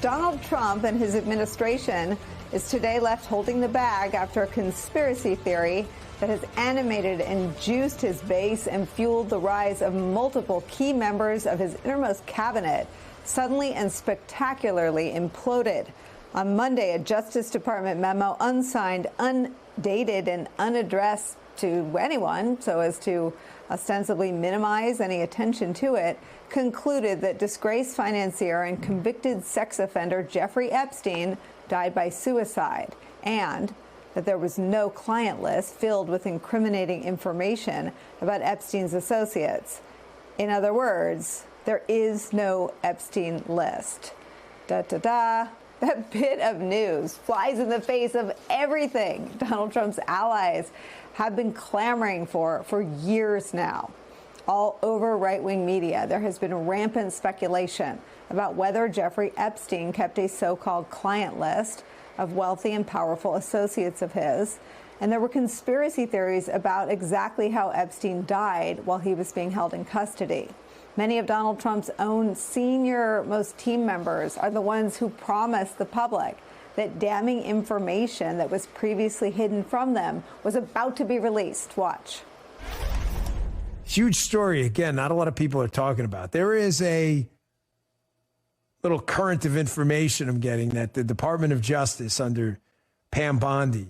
Donald Trump and his administration is today left holding the bag after a conspiracy theory that has animated and juiced his base and fueled the rise of multiple key members of his innermost cabinet suddenly and spectacularly imploded. On Monday, a Justice Department memo, unsigned, undated, and unaddressed to anyone so as to ostensibly minimize any attention to it, concluded that disgraced financier and convicted sex offender Jeffrey Epstein died by suicide, and that there was no client list filled with incriminating information about Epstein's associates. In other words, there is no Epstein list. Da-da-da. That bit of news flies in the face of everything Donald Trump's allies have been clamoring for years now. All over right-wing media, there has been rampant speculation about whether Jeffrey Epstein kept a so-called client list of wealthy and powerful associates of his. And there were conspiracy theories about exactly how Epstein died while he was being held in custody. Many of Donald Trump's own senior-most team members are the ones who promised the public that damning information that was previously hidden from them was about to be released. Watch. Huge story. Again, not a lot of people are talking about. There is a little current of information I'm getting that the Department of Justice under Pam Bondi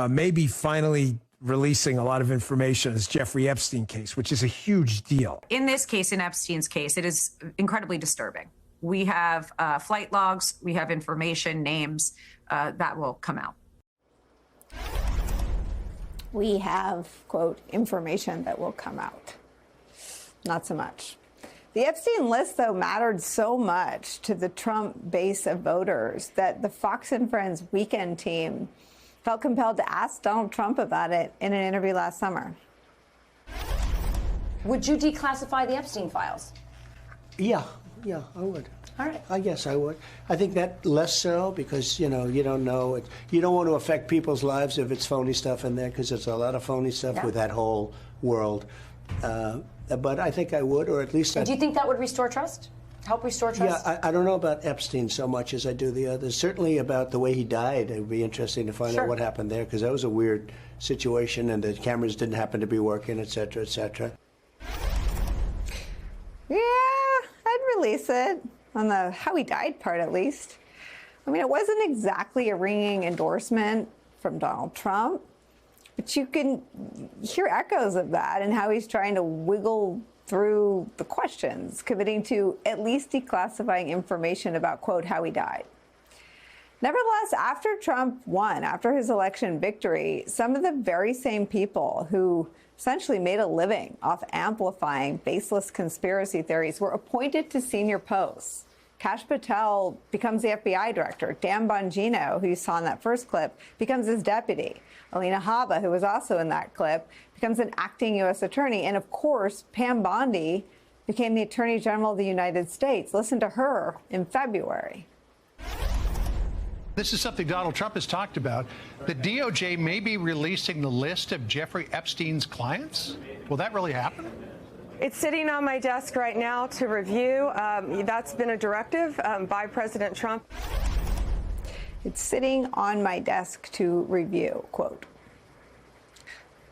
may be finally releasing a lot of information on this Jeffrey Epstein case, which is a huge deal. In this case, in Epstein's case, it is incredibly disturbing. We have flight logs, we have information, names that will come out. We have, quote, information that will come out. Not so much. The Epstein list, though, mattered so much to the Trump base of voters that the Fox and Friends weekend team felt compelled to ask Donald Trump about it in an interview last summer. Would you declassify the Epstein files? Yeah, I would. All right. I guess I would. I think that less so because, you don't know it. You don't want to affect people's lives if it's phony stuff in there because there's a lot of phony stuff with that whole world. But I think I would, or at least do you think that would restore trust? Help restore trust? Yeah, I don't know about Epstein so much as I do the others. Certainly about the way he died. It would be interesting to find out what happened there because that was a weird situation and the cameras didn't happen to be working, et cetera, et cetera. Yeah, I'd release it on the how he died part, at least. I mean, it wasn't exactly a ringing endorsement from Donald Trump, but you can hear echoes of that and how he's trying to wiggle through the questions, committing to at least declassifying information about, quote, how he died. Nevertheless, after Trump won, after his election victory, some of the very same people who essentially made a living off amplifying baseless conspiracy theories were appointed to senior posts. Kash Patel becomes the FBI director. Dan Bongino, who you saw in that first clip, becomes his deputy. Alina Habba, who was also in that clip, becomes an acting U.S. attorney. And of course, Pam Bondi became the Attorney General of the United States. Listen to her in February. This is something Donald Trump has talked about. The DOJ may be releasing the list of Jeffrey Epstein's clients. Will that really happen? It's sitting on my desk right now to review. That's been a directive by President Trump. It's sitting on my desk to review, quote.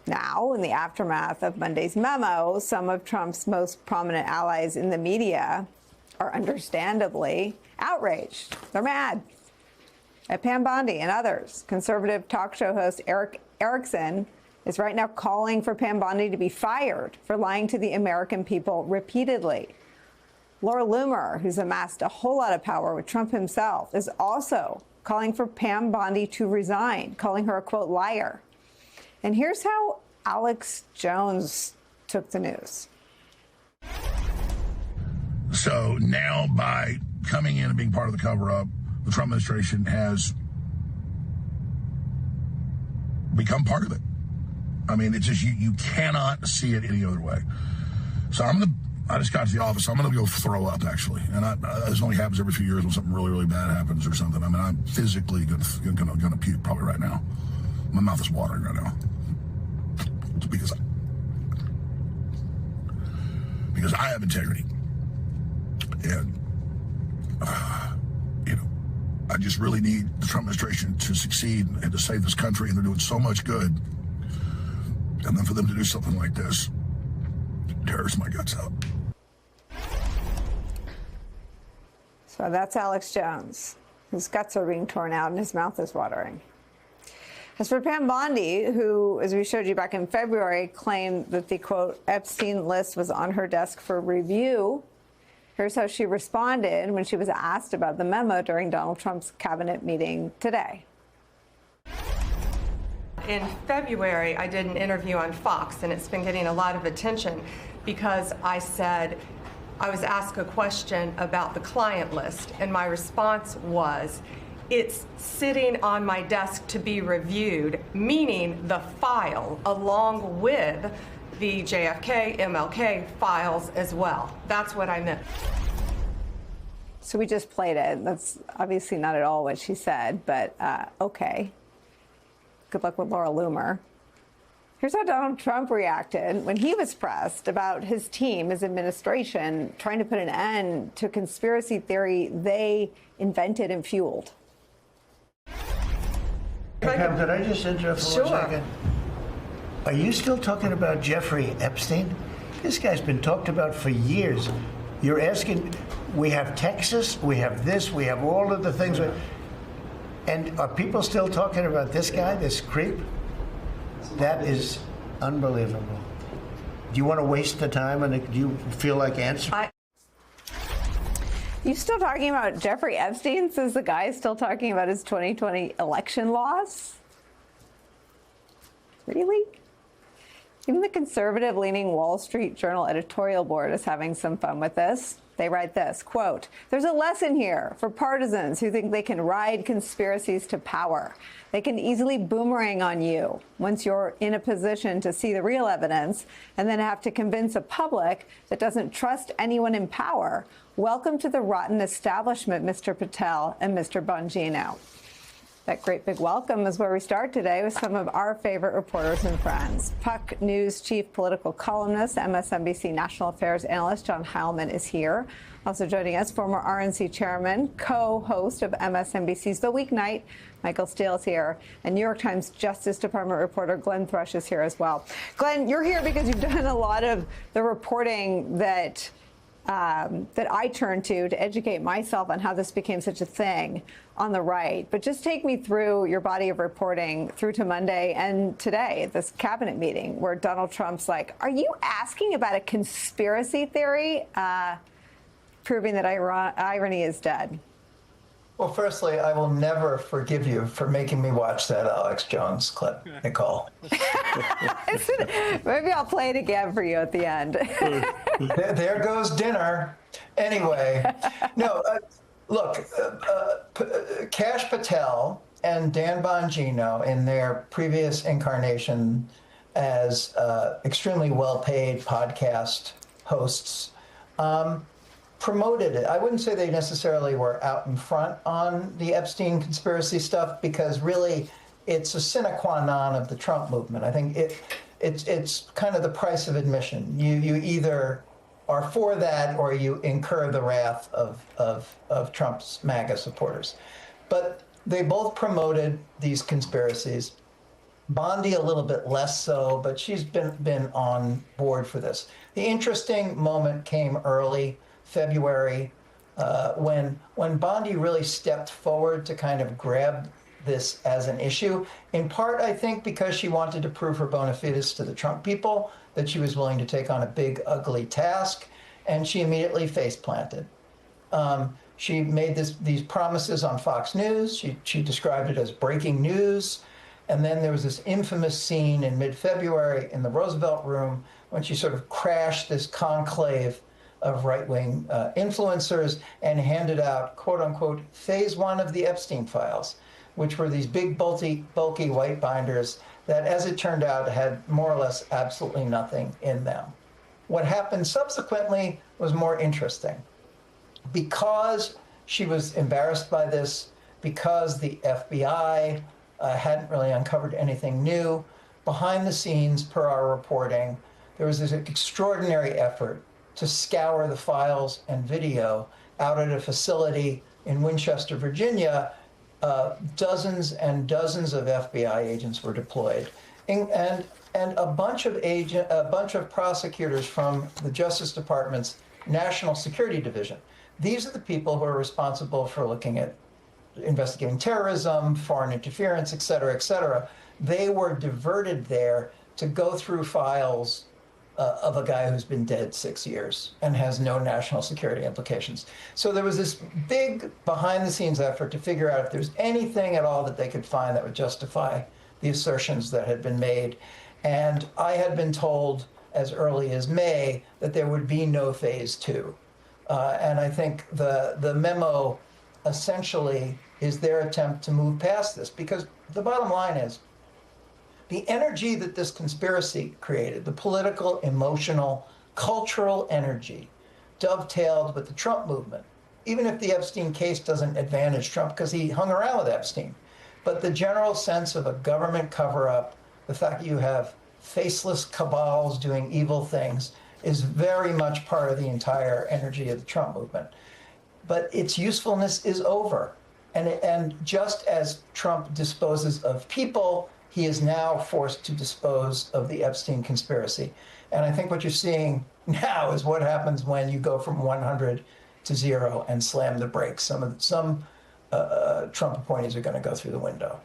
Now, in the aftermath of Monday's memo, some of Trump's most prominent allies in the media are understandably outraged. They're mad at Pam Bondi and others. Conservative talk show host Eric Erickson is right now calling for Pam Bondi to be fired for lying to the American people repeatedly. Laura Loomer, who's amassed a whole lot of power with Trump himself, is also calling for Pam Bondi to resign, calling her a, quote, liar. And here's how Alex Jones took the news. So now by coming in and being part of the cover-up, the Trump administration has become part of it. I mean, it's just, you cannot see it any other way. So I just got to the office. So I'm going to go throw up, actually. And this only happens every few years when something really, really bad happens or something. I mean, I'm physically going to puke probably right now. My mouth is watering right now. It's because I have integrity. And, I just really need the Trump administration to succeed and to save this country, and they're doing so much good. And then for them to do something like this tears my guts out. So that's Alex Jones. His guts are being torn out and his mouth is watering. As for Pam Bondi, who, as we showed you back in February, claimed that the, quote, Epstein list was on her desk for review, here's how she responded when she was asked about the memo during Donald Trump's cabinet meeting today. In February, I did an interview on Fox, and it's been getting a lot of attention because I said, I was asked a question about the client list, and my response was, it's sitting on my desk to be reviewed, meaning the file along with the JFK, MLK files as well. That's what I meant. So we just played it. That's obviously not at all what she said, but okay. Good luck with Laura Loomer. Here's how Donald Trump reacted when he was pressed about his team, his administration, trying to put an end to a conspiracy theory they invented and fueled. Pam, could I just interrupt for 1 second? Are you still talking about Jeffrey Epstein? This guy's been talked about for years. You're asking, we have Texas, we have this, we have all of the things. And are people still talking about this guy, this creep? That is unbelievable. Do you want to waste the time, and do you feel like answering? You still talking about Jeffrey Epstein? Says the guy still talking about his 2020 election loss? Really? Even the conservative-leaning Wall Street Journal editorial board is having some fun with this. They write this, quote, there's a lesson here for partisans who think they can ride conspiracies to power. They can easily boomerang on you once you're in a position to see the real evidence and then have to convince a public that doesn't trust anyone in power. Welcome to the rotten establishment, Mr. Patel and Mr. Bongino. That great big welcome is where we start today with some of our favorite reporters and friends. Puck News chief political columnist, MSNBC national affairs analyst John Heilman is here. Also joining us, former RNC chairman, co-host of MSNBC's The Weeknight, Michael Steele is here. And New York Times Justice Department reporter Glenn Thrush is here as well. Glenn, you're here because you've done a lot of the reporting that I turned to educate myself on how this became such a thing on the right. But just take me through your body of reporting through to Monday and today, this cabinet meeting where Donald Trump's like, are you asking about a conspiracy theory? Proving that irony is dead. Well, firstly, I will never forgive you for making me watch that Alex Jones clip, Nicole. Maybe I'll play it again for you at the end. There goes dinner. Anyway, no, look, Kash Patel and Dan Bongino, in their previous incarnation as extremely well-paid podcast hosts, promoted it. I wouldn't say they necessarily were out in front on the Epstein conspiracy stuff, because really it's a sine qua non of the Trump movement. I think it's kind of the price of admission. You either are for that or you incur the wrath of Trump's MAGA supporters. But they both promoted these conspiracies. Bondi a little bit less so, but she's been on board for this. The interesting moment came early February, when Bondi really stepped forward to kind of grab this as an issue, in part, I think, because she wanted to prove her bona fides to the Trump people, that she was willing to take on a big, ugly task, and she immediately face planted. She made these promises on Fox News. She described it as breaking news. And then there was this infamous scene in mid-February in the Roosevelt Room when she sort of crashed this conclave of right-wing influencers and handed out, quote-unquote, phase one of the Epstein files, which were these big, bulky white binders that, as it turned out, had more or less absolutely nothing in them. What happened subsequently was more interesting. Because she was embarrassed by this, because the FBI hadn't really uncovered anything new, behind the scenes, per our reporting, there was this extraordinary effort to scour the files and video out at a facility in Winchester, Virginia, dozens and dozens of FBI agents were deployed, and a bunch of prosecutors from the Justice Department's National Security Division. These are the people who are responsible for looking at investigating terrorism, foreign interference, et cetera, et cetera. They were diverted there to go through files of a guy who's been dead 6 years and has no national security implications. So there was this big behind-the-scenes effort to figure out if there's anything at all that they could find that would justify the assertions that had been made. And I had been told as early as May that there would be no phase 2. And I think the memo essentially is their attempt to move past this, because the bottom line is the energy that this conspiracy created, the political, emotional, cultural energy, dovetailed with the Trump movement. Even if the Epstein case doesn't advantage Trump because he hung around with Epstein, but the general sense of a government cover-up, the fact that you have faceless cabals doing evil things, is very much part of the entire energy of the Trump movement. But its usefulness is over. And just as Trump disposes of people, he is now forced to dispose of the Epstein conspiracy. And I think what you're seeing now is what happens when you go from 100 to 0 and slam the brakes. Some Trump appointees are going to go through the window.